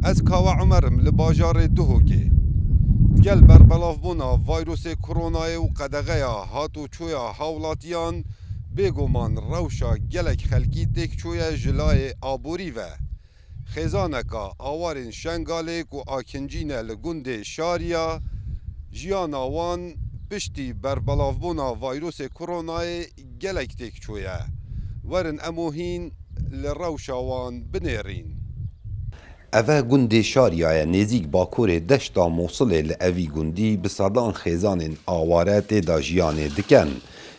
از کاوا عمرم لباجار دهوکی گل بربلاف بونا ویروس کرونای و قدغه هاتو چویا هاولاتیان بگومان روشا گلک خلکی تک چویا جلای آبوری و خیزانکا آوارین شنگالک و آکنجین لگند شاریا جیان آوان پشتی بربلاف بونا ویروس کرونای گلک تک چویا ورن اموهین لروشا وان بنیرین اوه گندی شاریای نزیک باکور دشتا موصل لأوی گندی بسادان خیزان آوارات دا جیانه دکن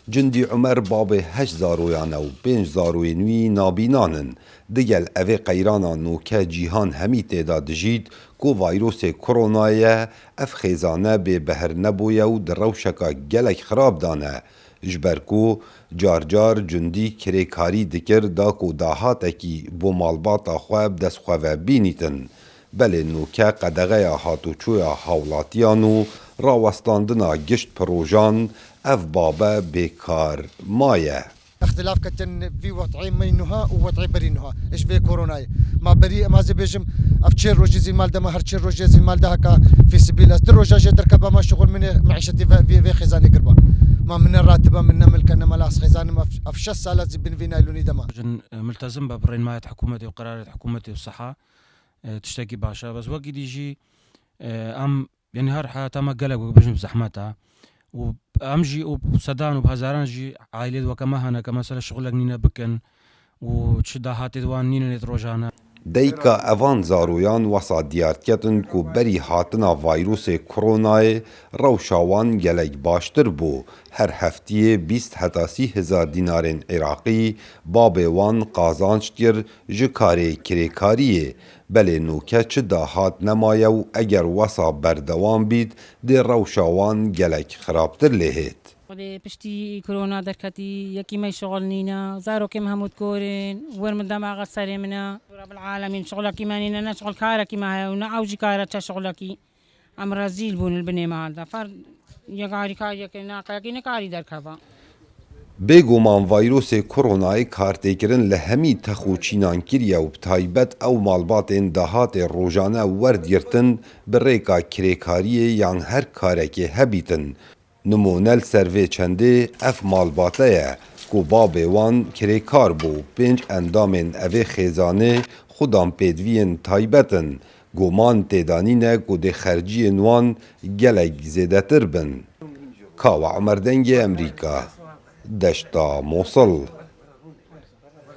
جندی عمر باب 8 زارویانه و 5 زاروی نوی نابینانن دیگل اوه قیرانا نوکه جیهان همی تیدا دجید کو ویروس کرونای اف خیزانه به بهر نبویه و در روشکا گلک خراب دانه جبرکو جار جار جندی کریکاری دکر دا کو داهاتکی بو مالباتا خواب دست خواه بینیتن بله نوکه قدغه هاتوچویا حولاتیانو راوستاندنا گشت پروژان اف بابا بیکار مایه اختلاف كتن في وضعي منها ووضعي برينها ايش في كورونا ما بري ما زي بيجم افشير روجي مال ده ما هرشير روجي مال ده هكا في سبيل استر روجا دركبه ما شغل من معيشتي في خزانه قربه ما من الراتبه من ملك انا ملاص خزانه افش السالة بن فينا لوني دما ملتزم ببرنامج حكومتي وقرارات حكومتي والصحه تشتكي باشا بس وقت يجي ام يعني هر حياتها ما قلق بجنب زحمتها وامجي وبصدان وبهزاران جي عائلة وكما هنا كمثلا شغلك نينا بكن وتشداهات دوان نينا نتروجانا دیکا اوان زارویان وسا دیارکتن کو بری هاتنا ویروس کرونای روشاوان گلک باشتر بو هر هفتیه 20 حتا 30 هزار دینارین عراقی بابوان قازانشتیر جکاری کریکاریه بله نوکه چه داهات نمایه و اگر وسا بردوان بید دی روشاوان گلک خرابتر لهید پشتی کرونا درکتی یکی می شغل نینا زارو کم همود کورن ورم دماغ سری منا رب العالمین شغلکی مانینا نه شغل کارکی ما و نه اوجی کارت شغلکی امر زیل بون البنی مال دا فر یکاری کاری که ناقی نکاری درکبا بگومان ویروس کرونای کارتکرن لهمی تخوچینان کریه و بتایبت او مالباتین دهات روزانه وردگرتن بریکا کریکاریه یان هر کارکی هبیتن نمونل سروی چنده اف مالباته کو بابه وان کریکار بو 5 اندامین اوه خیزانه خودان پیدوین تایبتن گومان تیدانینه کو ده خرجی نوان گلک زیدتر بن کاوا عمردنگ امریکا دشتا موصل